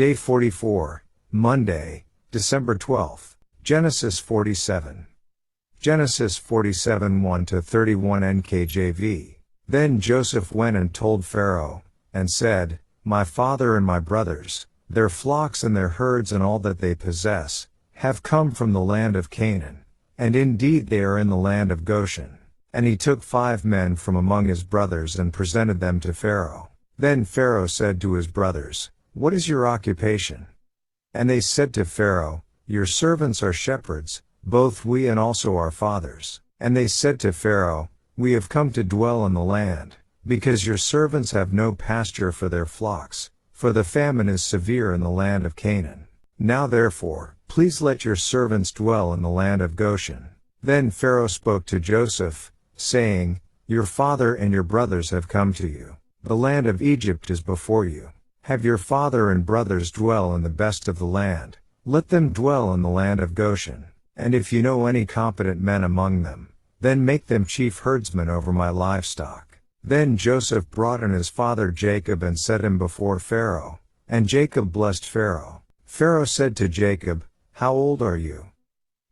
Day 44, Monday, December 12th. Genesis 47. Genesis 47 1-31 NKJV. Then Joseph went and told Pharaoh, and said, My father and my brothers, their flocks and their herds and all that they possess, have come from the land of Canaan, and indeed they are in the land of Goshen. And he took 5 men from among his brothers and presented them to Pharaoh. Then Pharaoh said to his brothers, What is your occupation? And they said to Pharaoh, Your servants are shepherds, both we and also our fathers. And they said to Pharaoh, We have come to dwell in the land, because your servants have no pasture for their flocks, for the famine is severe in the land of Canaan. Now therefore, please let your servants dwell in the land of Goshen. Then Pharaoh spoke to Joseph, saying, Your father and your brothers have come to you. The land of Egypt is before you. Have your father and brothers dwell in the best of the land. Let them dwell in the land of Goshen. And if you know any competent men among them, then make them chief herdsmen over my livestock. Then Joseph brought in his father Jacob and set him before Pharaoh. And Jacob blessed Pharaoh. Pharaoh said to Jacob, How old are you?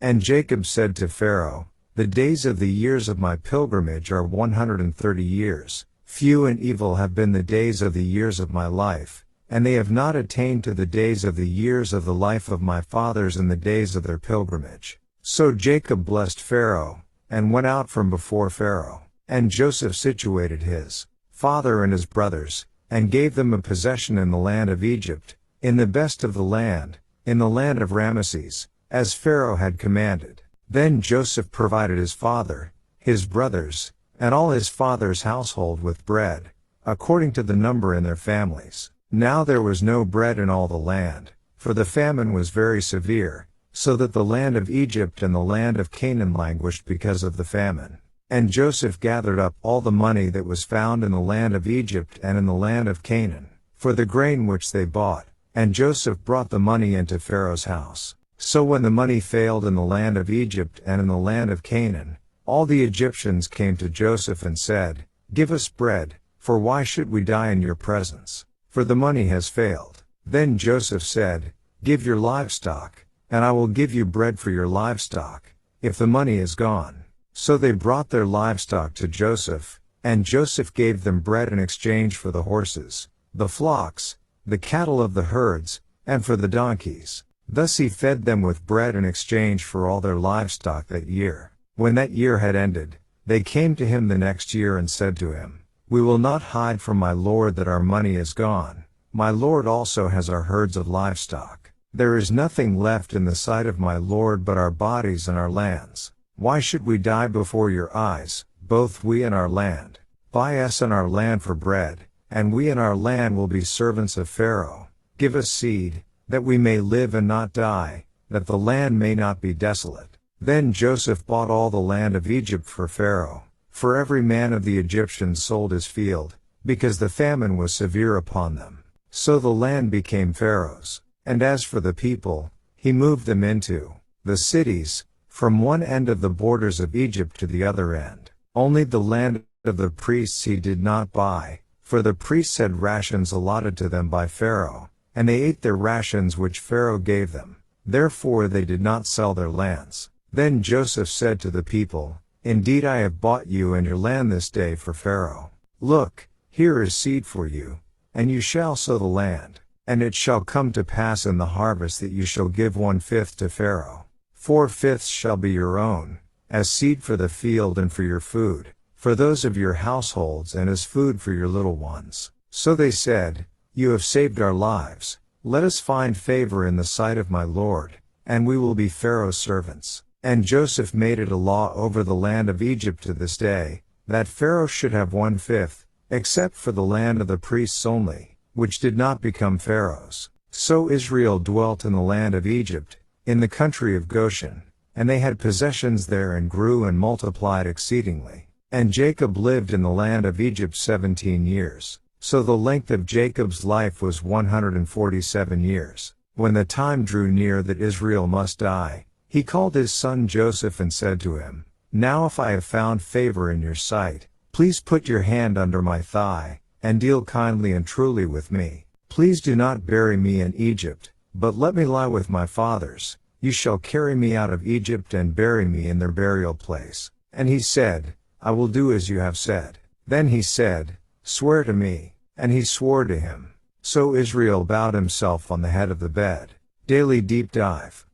And Jacob said to Pharaoh, The days of the years of my pilgrimage are 130 years. Few and evil have been the days of the years of my life, and they have not attained to the days of the years of the life of my fathers in the days of their pilgrimage. So Jacob blessed Pharaoh, and went out from before Pharaoh. And Joseph situated his father and his brothers, and gave them a possession in the land of Egypt, in the best of the land, in the land of Ramesses, as Pharaoh had commanded. Then Joseph provided his father, his brothers, and all his father's household with bread, according to the number in their families. Now there was no bread in all the land, for the famine was very severe, so that the land of Egypt and the land of Canaan languished because of the famine. And Joseph gathered up all the money that was found in the land of Egypt and in the land of Canaan, for the grain which they bought, and Joseph brought the money into Pharaoh's house. So when the money failed in the land of Egypt and in the land of Canaan, all the Egyptians came to Joseph and said, Give us bread, for why should we die in your presence? For the money has failed. Then Joseph said, Give your livestock, and I will give you bread for your livestock, if the money is gone. So they brought their livestock to Joseph, and Joseph gave them bread in exchange for the horses, the flocks, the cattle of the herds, and for the donkeys. Thus he fed them with bread in exchange for all their livestock that year. When that year had ended, they came to him the next year and said to him, We will not hide from my lord that our money is gone. My lord also has our herds of livestock. There is nothing left in the sight of my lord but our bodies and our lands. Why should we die before your eyes, both we and our land? Buy us and our land for bread, and we and our land will be servants of Pharaoh. Give us seed, that we may live and not die, that the land may not be desolate. Then Joseph bought all the land of Egypt for Pharaoh, for every man of the Egyptians sold his field, because the famine was severe upon them. So the land became Pharaoh's. And as for the people, he moved them into the cities, from one end of the borders of Egypt to the other end. Only the land of the priests he did not buy, for the priests had rations allotted to them by Pharaoh, and they ate their rations which Pharaoh gave them. Therefore they did not sell their lands. Then Joseph said to the people, Indeed I have bought you and your land this day for Pharaoh. Look, here is seed for you, and you shall sow the land. And it shall come to pass in the harvest that you shall give 1/5 to Pharaoh. 4/5 shall be your own, as seed for the field and for your food, for those of your households and as food for your little ones. So they said, You have saved our lives. Let us find favor in the sight of my lord, and we will be Pharaoh's servants. And Joseph made it a law over the land of Egypt to this day, that Pharaoh should have 1/5, except for the land of the priests only, which did not become Pharaoh's. So Israel dwelt in the land of Egypt, in the country of Goshen, and they had possessions there and grew and multiplied exceedingly. And Jacob lived in the land of Egypt 17 years. So the length of Jacob's life was 147 years. When the time drew near that Israel must die, he called his son Joseph and said to him, Now if I have found favor in your sight, please put your hand under my thigh, and deal kindly and truly with me. Please Please do not bury me in Egypt, but let me lie with my fathers. You shall carry me out of Egypt and bury me in their burial place. And he said, I will do as you have said. Then he said, Swear to me. And he swore to him. So Israel bowed himself on the head of the bed. Daily Deep Dive.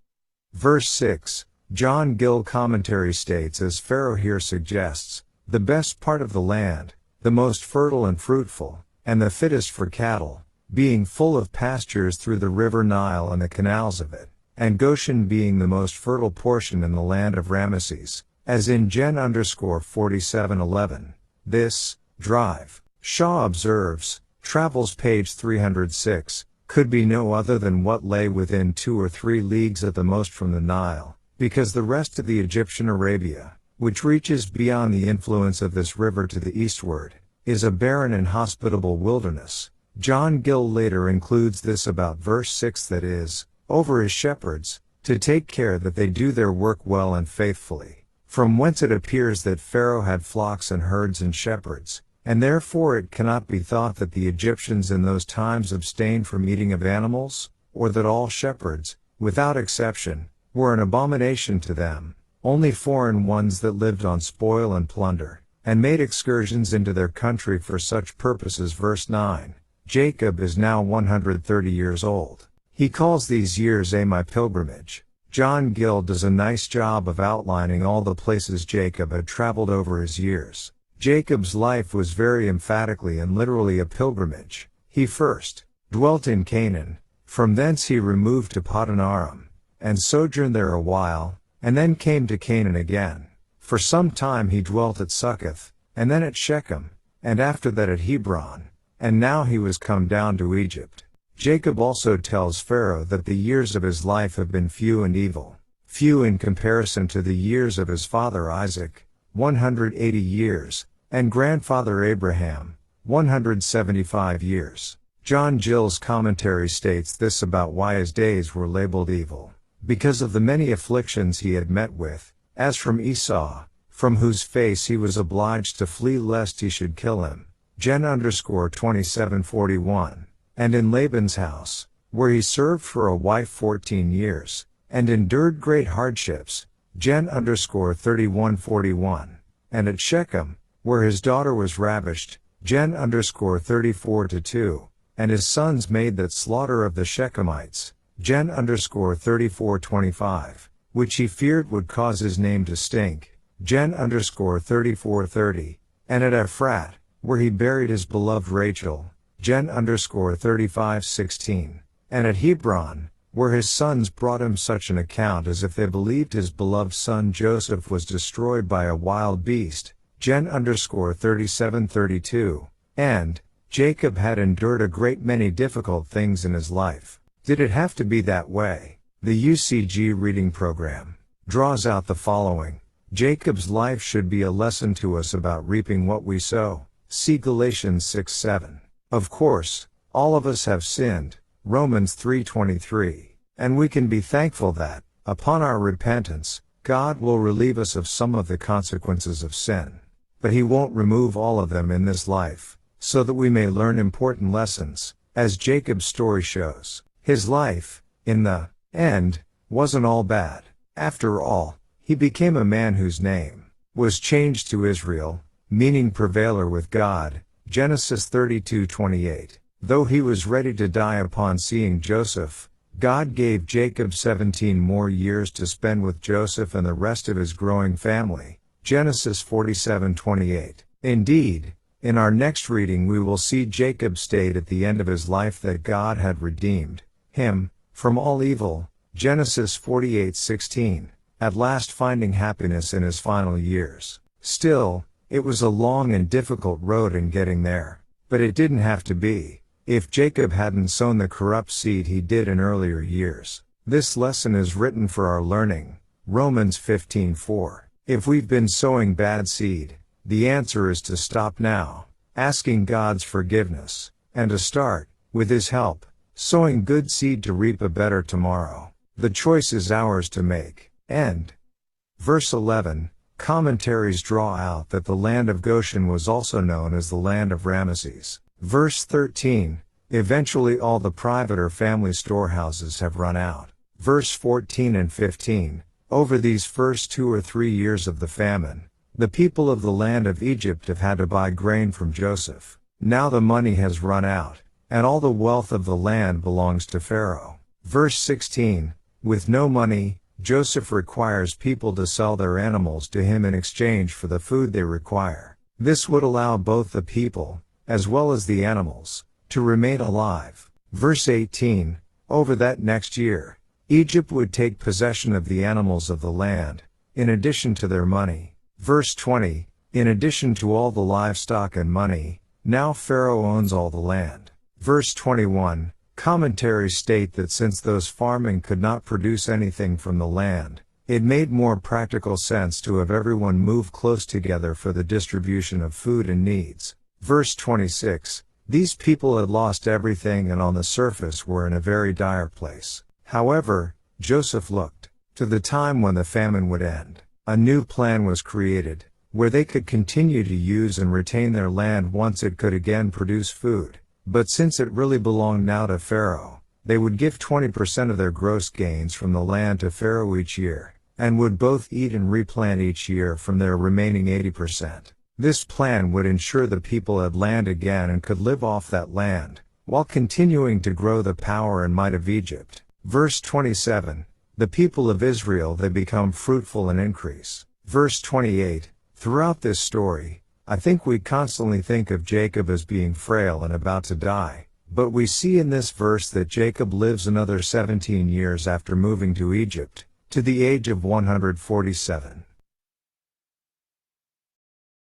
Verse 6, John Gill commentary states, as Pharaoh here suggests, the best part of the land, the most fertile and fruitful, and the fittest for cattle, being full of pastures through the river Nile and the canals of it, and Goshen being the most fertile portion in the land of Ramesses, as in Gen_4711. This, drive, Shaw observes, Travels page 306, could be no other than what lay within 2 or 3 leagues at the most from the Nile, because the rest of the Egyptian Arabia, which reaches beyond the influence of this river to the eastward, is a barren and hospitable wilderness. John Gill later includes this about verse 6, that is, over his shepherds, to take care that they do their work well and faithfully, from whence it appears that Pharaoh had flocks and herds and shepherds, and therefore it cannot be thought that the Egyptians in those times abstained from eating of animals, or that all shepherds, without exception, were an abomination to them, only foreign ones that lived on spoil and plunder, and made excursions into their country for such purposes. Verse 9, Jacob is now 130 years old. He calls these years my pilgrimage. John Gill does a nice job of outlining all the places Jacob had traveled over his years. Jacob's life was very emphatically and literally a pilgrimage. He first dwelt in Canaan, from thence he removed to Paddan Aram, and sojourned there a while, and then came to Canaan again. For some time he dwelt at Succoth, and then at Shechem, and after that at Hebron, and now he was come down to Egypt. Jacob also tells Pharaoh that the years of his life have been few and evil, few in comparison to the years of his father Isaac, 180 years, and grandfather Abraham, 175 years. John Gill's commentary states this about why his days were labeled evil, because of the many afflictions he had met with, as from Esau, from whose face he was obliged to flee lest he should kill him, Gen_2741, and in Laban's house, where he served for a wife 14 years, and endured great hardships, Gen_3141, and at Shechem, where his daughter was ravished, Gen_34-2, and his sons made that slaughter of the Shechemites, Gen_3425, which he feared would cause his name to stink, Gen_3430, and at Ephrat, where he buried his beloved Rachel, Gen_3516, and at Hebron, where his sons brought him such an account as if they believed his beloved son Joseph was destroyed by a wild beast, Gen_3732, and Jacob had endured a great many difficult things in his life. Did it have to be that way? The UCG reading program draws out the following. Jacob's life should be a lesson to us about reaping what we sow. See Galatians 6:7. Of course, all of us have sinned, Romans 3:23, and we can be thankful that, upon our repentance, God will relieve us of some of the consequences of sin. But He won't remove all of them in this life, so that we may learn important lessons, as Jacob's story shows. His life, in the end, wasn't all bad. After all, he became a man whose name was changed to Israel, meaning prevailer with God, Genesis 32:28. Though he was ready to die upon seeing Joseph, God gave Jacob 17 more years to spend with Joseph and the rest of his growing family, Genesis 47:28. Indeed, in our next reading we will see Jacob state at the end of his life that God had redeemed him from all evil, Genesis 48:16, at last finding happiness in his final years. Still, it was a long and difficult road in getting there, but it didn't have to be, if Jacob hadn't sown the corrupt seed he did in earlier years. This lesson is written for our learning, Romans 15:4. If we've been sowing bad seed, the answer is to stop now, asking God's forgiveness, and to start, with His help, sowing good seed to reap a better tomorrow. The choice is ours to make. End. Verse 11, commentaries draw out that the land of Goshen was also known as the land of Ramesses. Verse 13, Eventually all the private or family storehouses have run out. Verse 14 and 15, over these first 2 or 3 years of the famine, the people of the land of Egypt have had to buy grain from Joseph. Now the money has run out, and all the wealth of the land belongs to Pharaoh. Verse 16, with no money, Joseph requires people to sell their animals to him in exchange for the food they require. This would allow both the people, as well as the animals, to remain alive. Verse 18, over that next year, Egypt would take possession of the animals of the land, in addition to their money. Verse 20, in addition to all the livestock and money, now Pharaoh owns all the land. Verse 21, commentaries state that since those farming could not produce anything from the land, it made more practical sense to have everyone move close together for the distribution of food and needs. Verse 26, these people had lost everything and on the surface were in a very dire place. However, Joseph looked to the time when the famine would end. A new plan was created, where they could continue to use and retain their land once it could again produce food. But since it really belonged now to Pharaoh, they would give 20% of their gross gains from the land to Pharaoh each year, and would both eat and replant each year from their remaining 80%. This plan would ensure the people had land again and could live off that land, while continuing to grow the power and might of Egypt. Verse 27, the people of Israel they become fruitful and increase. Verse 28, throughout this story, I think we constantly think of Jacob as being frail and about to die, but we see in this verse that Jacob lives another 17 years after moving to Egypt, to the age of 147.